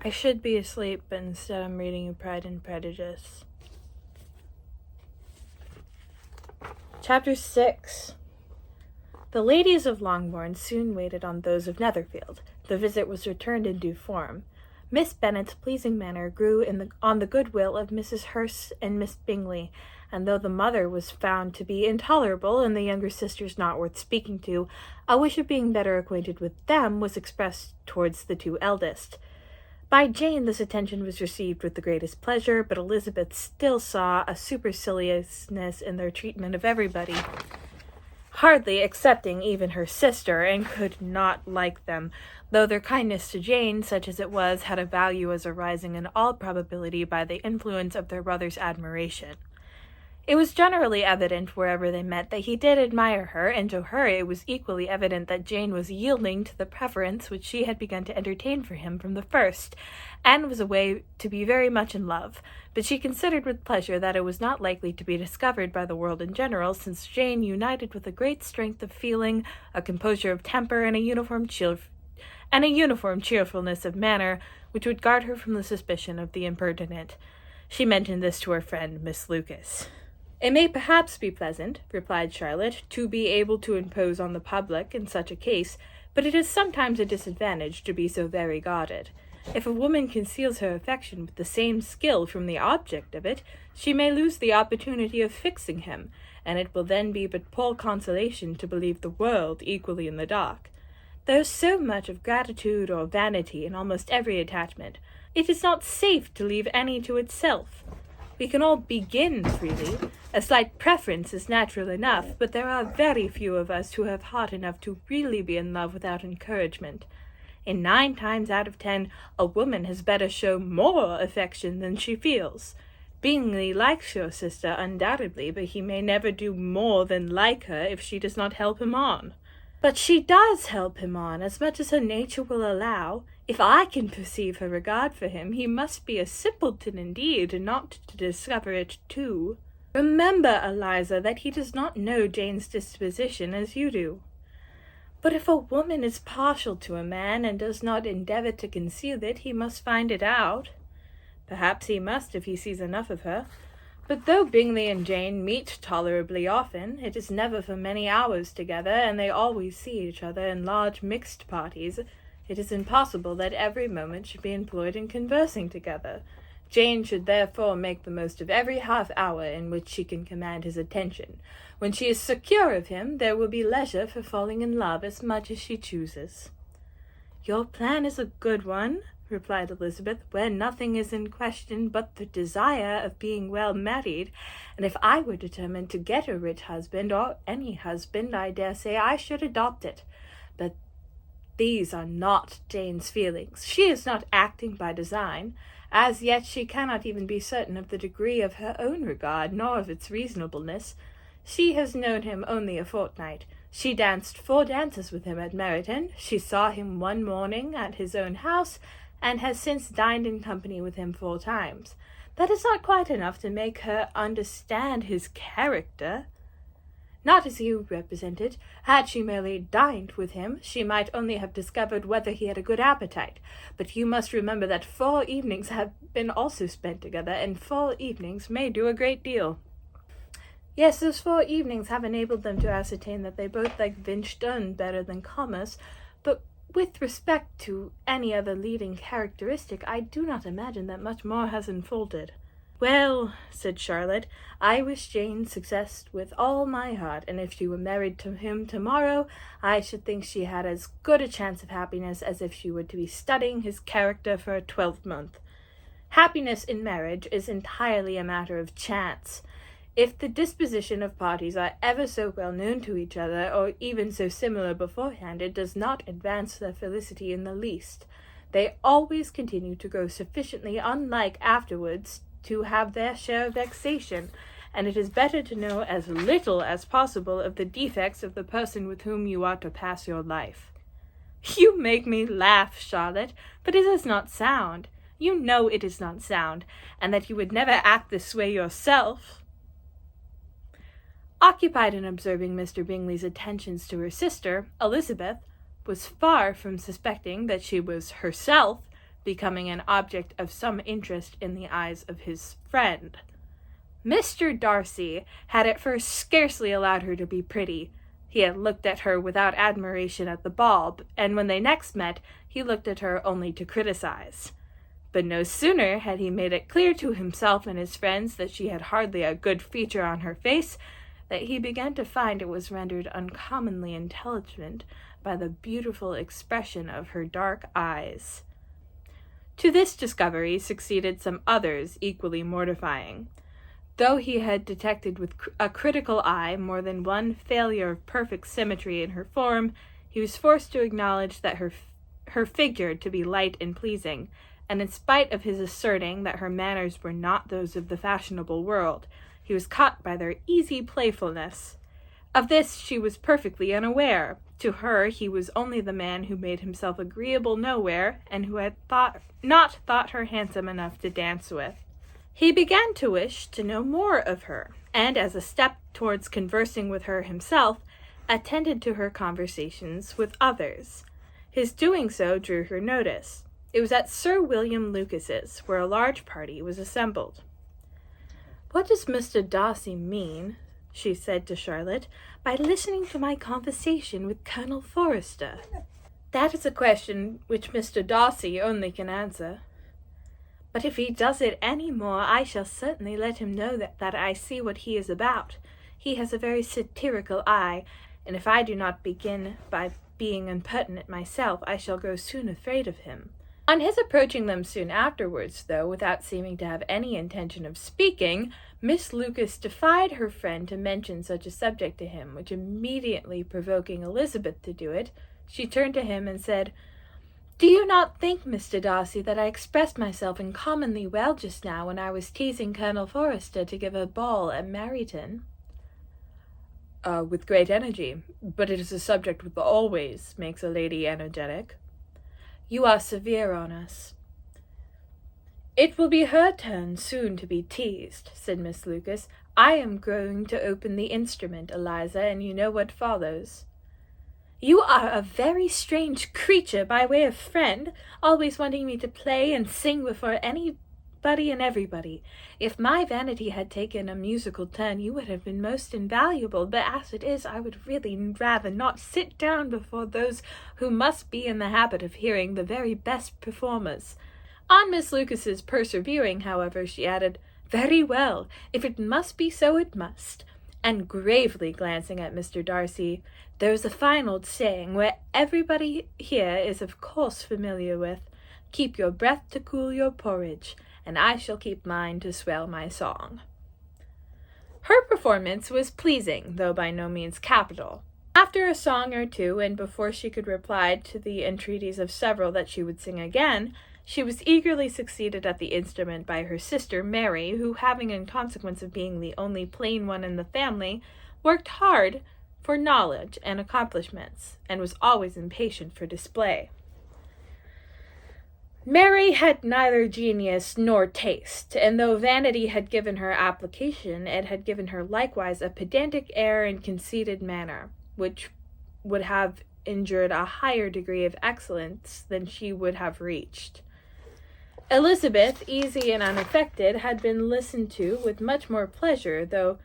I should be asleep, but instead I'm reading Pride and Prejudice. Chapter 6. The ladies of Longbourn soon waited on those of Netherfield. The visit was returned in due form. Miss Bennet's pleasing manner grew on the goodwill of Mrs. Hurst and Miss Bingley, and though the mother was found to be intolerable and the younger sisters not worth speaking to, a wish of being better acquainted with them was expressed towards the two eldest. By Jane this attention was received with the greatest pleasure, but Elizabeth still saw a superciliousness in their treatment of everybody, hardly excepting even her sister, and could not like them, though their kindness to Jane, such as it was, had a value as arising in all probability by the influence of their brother's admiration. It was generally evident wherever they met that he did admire her, and to her it was equally evident that Jane was yielding to the preference which she had begun to entertain for him from the first, and was away to be very much in love, but she considered with pleasure that it was not likely to be discovered by the world in general, since Jane united with a great strength of feeling, a composure of temper, and a uniform cheerfulness of manner, which would guard her from the suspicion of the impertinent. She mentioned this to her friend, Miss Lucas. "It may perhaps be pleasant," replied Charlotte, "to be able to impose on the public in such a case, but it is sometimes a disadvantage to be so very guarded. If a woman conceals her affection with the same skill from the object of it, she may lose the opportunity of fixing him, and it will then be but poor consolation to believe the world equally in the dark. There is so much of gratitude or vanity in almost every attachment. It is not safe to leave any to itself. We can all begin freely. A slight preference is natural enough, but there are very few of us who have heart enough to really be in love without encouragement. And 9 times out of 10, a woman has better show more affection than she feels. Bingley likes your sister undoubtedly, but he may never do more than like her if she does not help him on." "But she does help him on, as much as her nature will allow. If I can perceive her regard for him, he must be a simpleton indeed, not to discover it too. Remember, Eliza, that he does not know Jane's disposition as you do." "But if a woman is partial to a man, and does not endeavour to conceal it, he must find it out." "Perhaps he must, if he sees enough of her. But though Bingley and Jane meet tolerably often, it is never for many hours together, and they always see each other in large mixed parties. It is impossible that every moment should be employed in conversing together. Jane should therefore make the most of every half-hour in which she can command his attention. When she is secure of him, there will be leisure for falling in love as much as she chooses." "Your plan is a good one," replied Elizabeth, "where nothing is in question but the desire of being well married, and if I were determined to get a rich husband, or any husband, I dare say I should adopt it. But these are not Jane's feelings. She is not acting by design. As yet she cannot even be certain of the degree of her own regard, nor of its reasonableness. She has known him only a fortnight. She danced 4 dances with him at Meryton. She saw him one morning at his own house, and has since dined in company with him 4 times. That is not quite enough to make her understand his character. Not as you represent it. Had she merely dined with him, she might only have discovered whether he had a good appetite. But you must remember that 4 evenings have been also spent together, and 4 evenings may do a great deal." "Yes, those 4 evenings have enabled them to ascertain that they both like Vinstone better than commerce, but with respect to any other leading characteristic, I do not imagine that much more has unfolded." "Well," said Charlotte, "I wish Jane success with all my heart, and if she were married to him tomorrow, I should think she had as good a chance of happiness as if she were to be studying his character for a 12-month. Happiness in marriage is entirely a matter of chance. If the disposition of parties are ever so well known to each other, or even so similar beforehand, it does not advance their felicity in the least. They always continue to grow sufficiently unlike afterwards to have their share of vexation, and it is better to know as little as possible of the defects of the person with whom you are to pass your life." "You make me laugh, Charlotte, but it is not sound. You know it is not sound, and that you would never act this way yourself." Occupied in observing Mr. Bingley's attentions to her sister, Elizabeth was far from suspecting that she was herself becoming an object of some interest in the eyes of his friend. Mr. Darcy had at first scarcely allowed her to be pretty. He had looked at her without admiration at the ball, and when they next met, he looked at her only to criticize. But no sooner had he made it clear to himself and his friends that she had hardly a good feature on her face, that he began to find it was rendered uncommonly intelligent by the beautiful expression of her dark eyes. To this discovery succeeded some others equally mortifying. Though he had detected with a critical eye more than one failure of perfect symmetry in her form, he was forced to acknowledge that her figure to be light and pleasing, and in spite of his asserting that her manners were not those of the fashionable world, he was caught by their easy playfulness. Of this she was perfectly unaware. To her he was only the man who made himself agreeable nowhere, and who had not thought her handsome enough to dance with. He began to wish to know more of her, and as a step towards conversing with her himself, attended to her conversations with others. His doing so drew her notice. It was at Sir William Lucas's, where a large party was assembled. "What does Mr. Darcy mean," she said to Charlotte, "by listening to my conversation with Colonel Forrester?" "That is a question which Mr. Darcy only can answer. But if he does it any more, I shall certainly let him know that I see what he is about. He has a very satirical eye, and if I do not begin by being impertinent myself, I shall grow soon afraid of him." On his approaching them soon afterwards, though without seeming to have any intention of speaking, Miss Lucas defied her friend to mention such a subject to him, which immediately provoking Elizabeth to do it, she turned to him and said, "Do you not think, Mr. Darcy, that I expressed myself uncommonly well just now when I was teasing Colonel Forrester to give a ball at Meryton?" With great energy, but it is a subject which always makes a lady energetic." "You are severe on us." "It will be her turn soon to be teased," said Miss Lucas. "I am going to open the instrument, Eliza, and you know what follows." "You are a very strange creature by way of friend, always wanting me to play and sing before anybody and everybody. If my vanity had taken a musical turn, you would have been most invaluable, but as it is, I would really rather not sit down before those who must be in the habit of hearing the very best performers." On Miss Lucas's persevering, however, she added, "Very well, if it must be so, it must," and gravely glancing at Mr. Darcy, "There is a fine old saying, where everybody here is of course familiar with, 'Keep your breath to cool your porridge,' and I shall keep mine to swell my song." Her performance was pleasing, though by no means capital. After a song or two, and before she could reply to the entreaties of several that she would sing again, she was eagerly succeeded at the instrument by her sister Mary, who, having in consequence of being the only plain one in the family, worked hard for knowledge and accomplishments, and was always impatient for display. Mary had neither genius nor taste, and though vanity had given her application, it had given her likewise a pedantic air and conceited manner, which would have injured a higher degree of excellence than she would have reached. Elizabeth, easy and unaffected, had been listened to with much more pleasure, though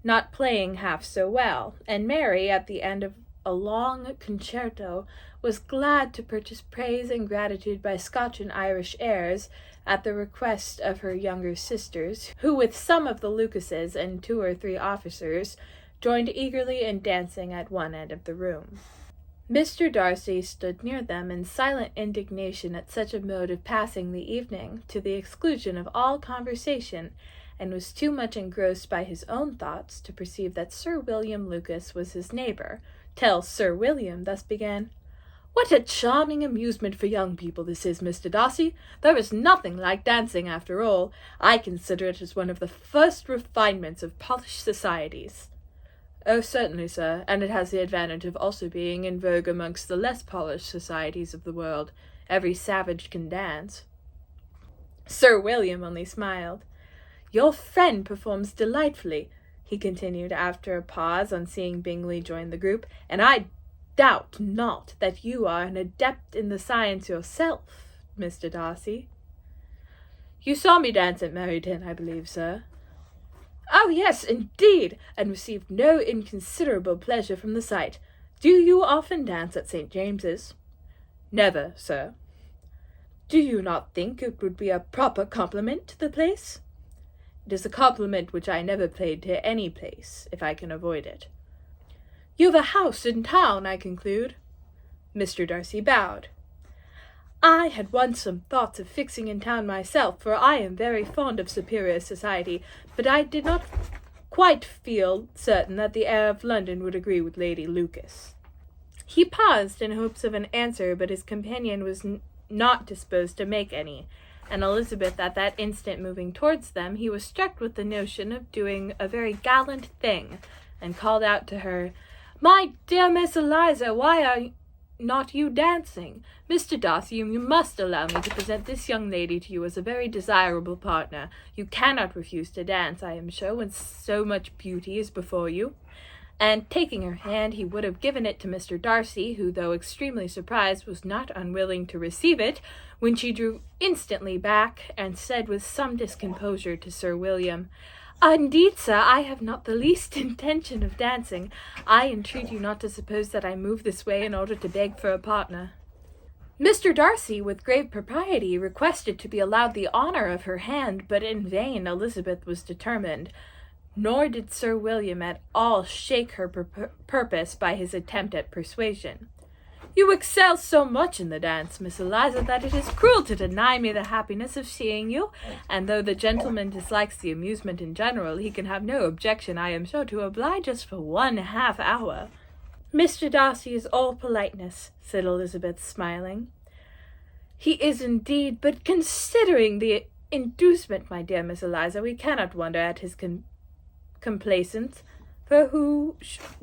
not playing half so well, and Mary, at the end of a long concerto, was glad to purchase praise and gratitude by Scotch and Irish airs at the request of her younger sisters, who with some of the Lucases and 2 or 3 officers joined eagerly in dancing at one end of the room. Mr. Darcy stood near them in silent indignation at such a mode of passing the evening, to the exclusion of all conversation, and was too much engrossed by his own thoughts to perceive that Sir William Lucas was his neighbour, till Sir William thus began, "What a charming amusement for young people this is, Mr. Darcy! There is nothing like dancing, after all. I consider it as one of the first refinements of polished societies." "Oh, certainly, sir, and it has the advantage of also being in vogue amongst the less polished societies of the world. Every savage can dance." Sir William only smiled. "Your friend performs delightfully," he continued after a pause on seeing Bingley join the group, "and I doubt not that you are an adept in the science yourself. Mr. Darcy. "You saw me dance at Meryton, I believe, sir." "Oh, yes, indeed, and received no inconsiderable pleasure from the sight. Do you often dance at St. James's?" "Never, sir." "Do you not think it would be a proper compliment to the place?" "It is a compliment which I never paid to any place, if I can avoid it." "You've a house in town, I conclude?" Mr. Darcy bowed. "I had once some thoughts of fixing in town myself, for I am very fond of superior society, but I did not quite feel certain that the air of London would agree with Lady Lucas." He paused in hopes of an answer, but his companion was not disposed to make any, and Elizabeth at that instant moving towards them, he was struck with the notion of doing a very gallant thing, and called out to her, "My dear Miss Eliza, why are not you dancing? Mr. Darcy, you must allow me to present this young lady to you as a very desirable partner. You cannot refuse to dance, I am sure, when so much beauty is before you." And taking her hand, he would have given it to Mr. Darcy, who, though extremely surprised, was not unwilling to receive it, when she drew instantly back, and said with some discomposure to Sir William, "Indeed, sir, I have not the least intention of dancing. I entreat you not to suppose that I move this way in order to beg for a partner." Mr. Darcy, with grave propriety, requested to be allowed the honour of her hand, but in vain. Elizabeth was determined, nor did Sir William at all shake her purpose by his attempt at persuasion. "You excel so much in the dance, Miss Eliza, that it is cruel to deny me the happiness of seeing you, and though the gentleman dislikes the amusement in general, he can have no objection, I am sure, to oblige us for 1/2 hour." "Mr. Darcy is all politeness," said Elizabeth, smiling. "He is indeed, but considering the inducement, my dear Miss Eliza, we cannot wonder at his complaisance, for who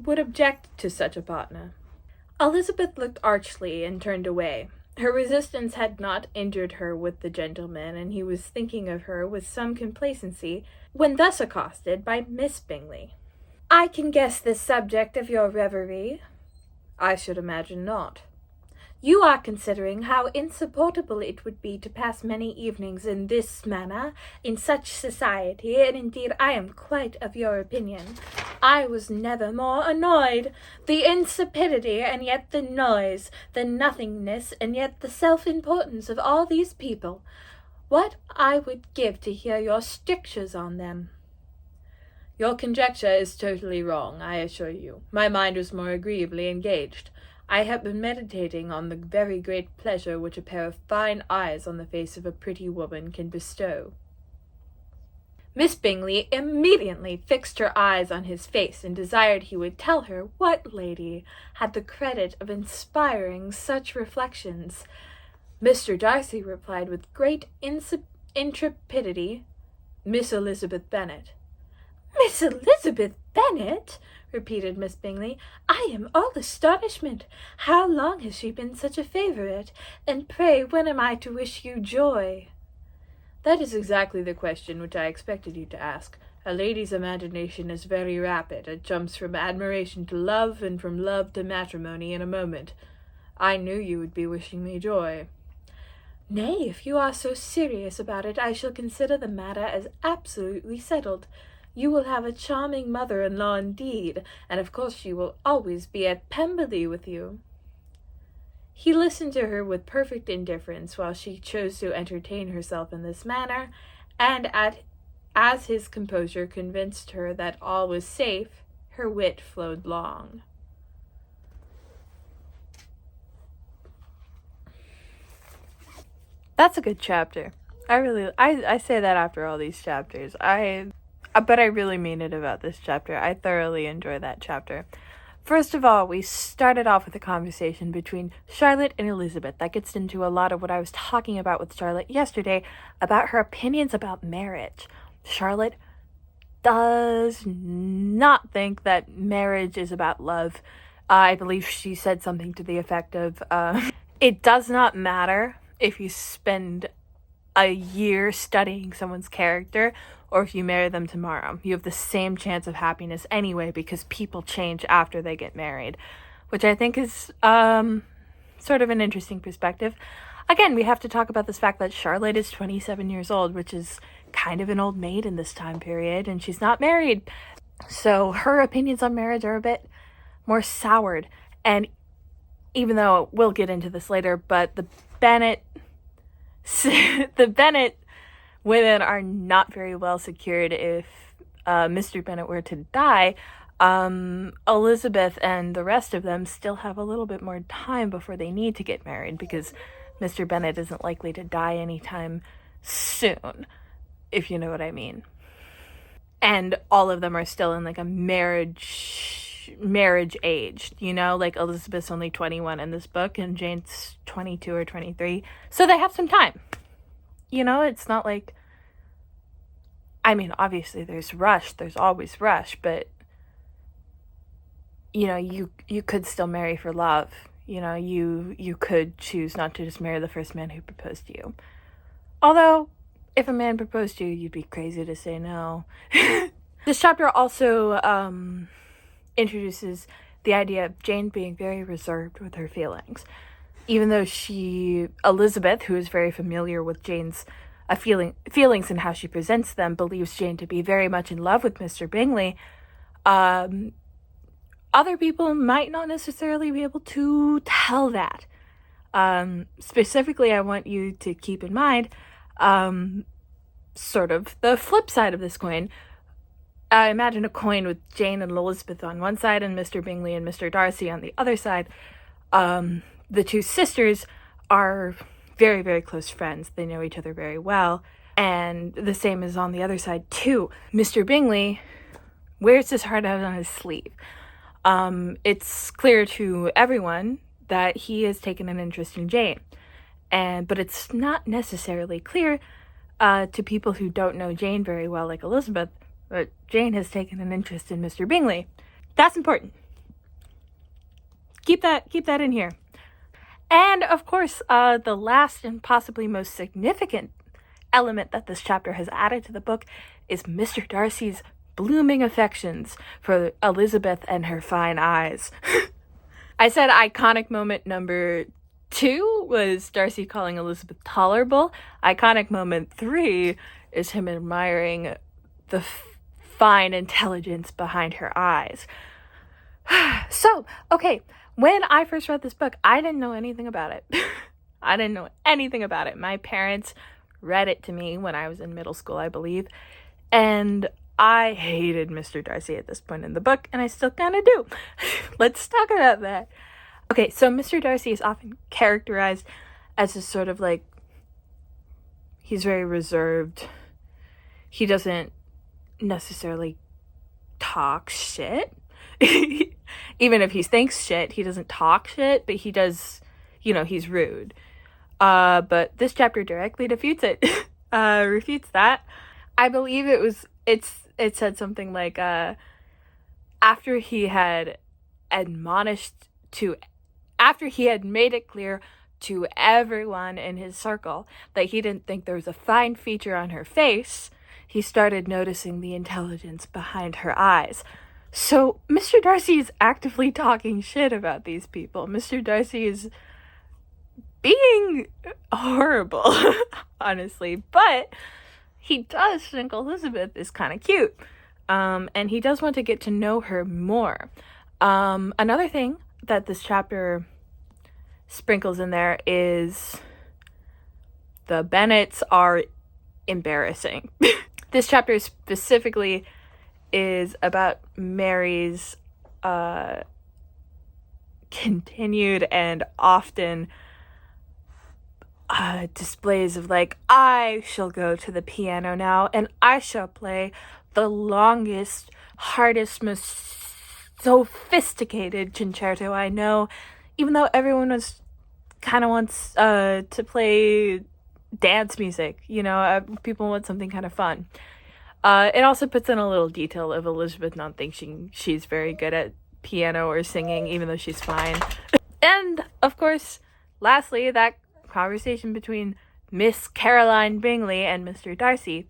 would object to such a partner?" Elizabeth looked archly and turned away. Her resistance had not injured her with the gentleman, and he was thinking of her with some complacency, when thus accosted by Miss Bingley. "I can guess the subject of your reverie." "I should imagine not." "You are considering how insupportable it would be to pass many evenings in this manner, in such society, and indeed I am quite of your opinion. I was never more annoyed. The insipidity, and yet the noise, the nothingness, and yet the self-importance of all these people. What I would give to hear your strictures on them." "Your conjecture is totally wrong, I assure you. My mind was more agreeably engaged. I have been meditating on the very great pleasure which a pair of fine eyes on the face of a pretty woman can bestow." Miss Bingley immediately fixed her eyes on his face, and desired he would tell her what lady had the credit of inspiring such reflections. Mr. Darcy replied with great intrepidity, "Miss Elizabeth Bennet." "Miss Elizabeth Bennet!" repeated Miss Bingley. "I am all astonishment. How long has she been such a favourite? And pray, when am I to wish you joy?" "That is exactly the question which I expected you to ask. A lady's imagination is very rapid. It jumps from admiration to love, and from love to matrimony in a moment. I knew you would be wishing me joy." "Nay, if you are so serious about it, I shall consider the matter as absolutely settled. You will have a charming mother-in-law indeed, and of course she will always be at Pemberley with you." He listened to her with perfect indifference while she chose to entertain herself in this manner, and as his composure convinced her that all was safe, her wit flowed long. That's a good chapter. I say that after all these chapters. But I really mean it about this chapter. I thoroughly enjoy that chapter. First of all, we started off with a conversation between Charlotte and Elizabeth. That gets into a lot of what I was talking about with Charlotte yesterday, about her opinions about marriage. Charlotte does not think that marriage is about love. I believe she said something to the effect of, it does not matter if you spend a year studying someone's character or if you marry them tomorrow. You have the same chance of happiness anyway, because people change after they get married, which I think is sort of an interesting perspective. Again, we have to talk about this fact that Charlotte is 27 years old, which is kind of an old maid in this time period, and she's not married. So her opinions on marriage are a bit more soured. And even though we'll get into this later, but the Bennet women are not very well secured if Mr. Bennet were to die. Elizabeth and the rest of them still have a little bit more time before they need to get married, because Mr. Bennet isn't likely to die anytime soon, if you know what I mean. And all of them are still in like a marriage age, you know, like Elizabeth's only 21 in this book and Jane's 22 or 23. So they have some time. You know, it's not like, I mean, obviously there's always rush, but you know, you could still marry for love. You know, you could choose not to just marry the first man who proposed to you. Although, if a man proposed to you, you'd be crazy to say no. This chapter also introduces the idea of Jane being very reserved with her feelings. Even though Elizabeth, who is very familiar with Jane's feelings and how she presents them, believes Jane to be very much in love with Mr. Bingley, other people might not necessarily be able to tell that. Specifically, I want you to keep in mind sort of the flip side of this coin. Imagine a coin with Jane and Elizabeth on one side and Mr. Bingley and Mr. Darcy on the other side. The two sisters are very, very close friends. They know each other very well. And the same is on the other side, too. Mr. Bingley wears his heart out on his sleeve. It's clear to everyone that he has taken an interest in Jane. But it's not necessarily clear to people who don't know Jane very well, like Elizabeth, but Jane has taken an interest in Mr. Bingley. That's important. Keep that in here. And, of course, the last and possibly most significant element that this chapter has added to the book is Mr. Darcy's blooming affections for Elizabeth and her fine eyes. I said iconic moment number 2 was Darcy calling Elizabeth tolerable. Iconic moment 3 is him admiring the fine intelligence behind her eyes. So, okay, when I first read this book, I didn't know anything about it. I didn't know anything about it. My parents read it to me when I was in middle school, I believe. And I hated Mr. Darcy at this point in the book, and I still kind of do. Let's talk about that. Okay, so Mr. Darcy is often characterized as a sort of like, he's very reserved. He doesn't necessarily talk shit. Even if he thinks shit, he doesn't talk shit, but he does, you know, he's rude. But this chapter directly refutes refutes that. I believe it said something like, after he had made it clear to everyone in his circle that he didn't think there was a fine feature on her face, he started noticing the intelligence behind her eyes. So Mr. Darcy is actively talking shit about these people. Mr. Darcy is being horrible, honestly, but he does think Elizabeth is kind of cute, and he does want to get to know her more. Another thing that this chapter sprinkles in there is the Bennets are embarrassing. This chapter specifically is about Mary's continued and often displays of like, I shall go to the piano now and I shall play the longest, hardest, most sophisticated concerto I know, even though everyone wants to play dance music, you know, people want something kind of fun. It also puts in a little detail of Elizabeth not thinking she's very good at piano or singing, even though she's fine. And, of course, lastly, that conversation between Miss Caroline Bingley and Mr. Darcy.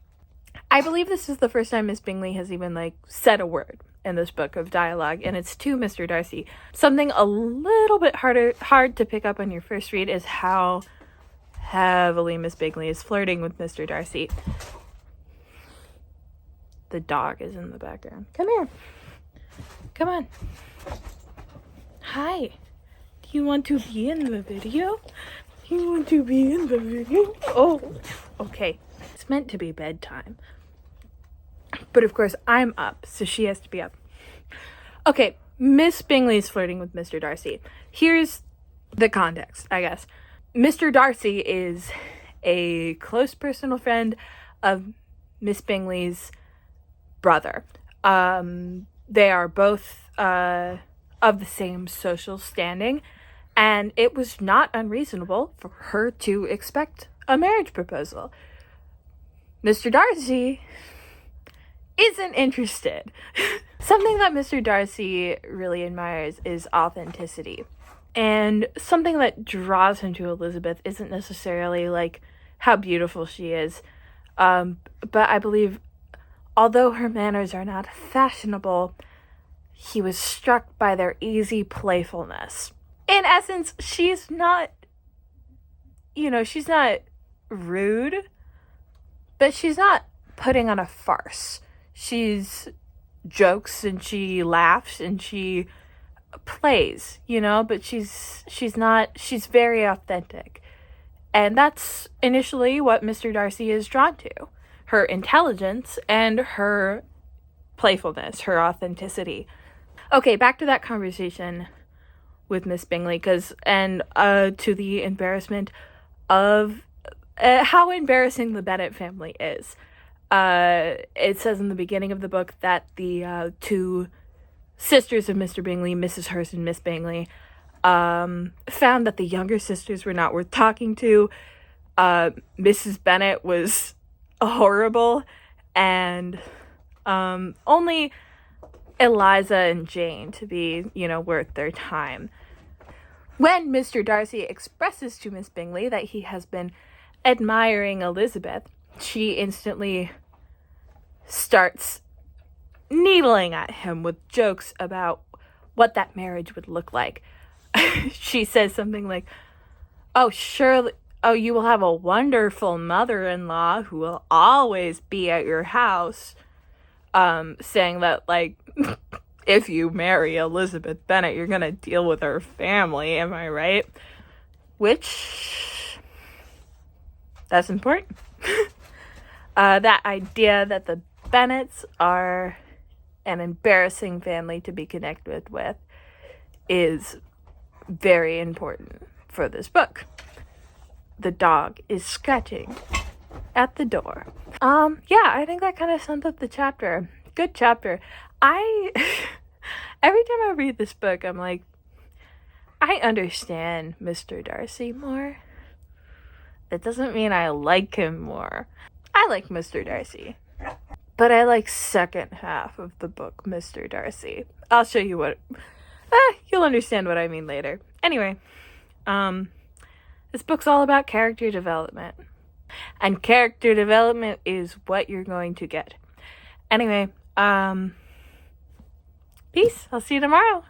I believe this is the first time Miss Bingley has even, said a word in this book of dialogue, and it's to Mr. Darcy. Something a little bit hard to pick up on your first read is how heavily Miss Bingley is flirting with Mr. Darcy. The dog is in the background. Come here. Come on. Hi. Do you want to be in the video? Do you want to be in the video? Oh, okay. It's meant to be bedtime. But of course, I'm up, so she has to be up. Okay, Miss Bingley's flirting with Mr. Darcy. Here's the context, I guess. Mr. Darcy is a close personal friend of Miss Bingley's brother. They are both of the same social standing, and it was not unreasonable for her to expect a marriage proposal. Mr. Darcy isn't interested. Something that Mr. Darcy really admires is authenticity. And something that draws him to Elizabeth isn't necessarily like how beautiful she is, but I believe although her manners are not fashionable, he was struck by their easy playfulness. In essence, she's not rude, but she's not putting on a farce. She's jokes and she laughs and she plays, but she's very authentic. And that's initially what Mr. Darcy is drawn to. Her intelligence and her playfulness, her authenticity. Okay, back to that conversation with Miss Bingley, to the embarrassment of how embarrassing the Bennet family is. It says in the beginning of the book that the two sisters of Mr. Bingley, Mrs. Hurst and Miss Bingley, found that the younger sisters were not worth talking to. Mrs. Bennet was horrible, and only Eliza and Jane to be, worth their time. When Mr. Darcy expresses to Miss Bingley that he has been admiring Elizabeth, she instantly starts needling at him with jokes about what that marriage would look like. She says something like, you will have a wonderful mother-in-law who will always be at your house. Saying that, if you marry Elizabeth Bennet, you're going to deal with her family, am I right? Which, that's important. That idea that the Bennets are an embarrassing family to be connected with is very important for this book. The dog is scratching at the door. I think that kind of sums up the chapter. Good chapter. Every time I read this book, I'm like, I understand Mr. Darcy more. That doesn't mean I like him more. I like Mr. Darcy, but I like second half of the book, Mr. Darcy. I'll show you what, you'll understand what I mean later. Anyway, this book's all about character development. And character development is what you're going to get. Anyway, peace. I'll see you tomorrow.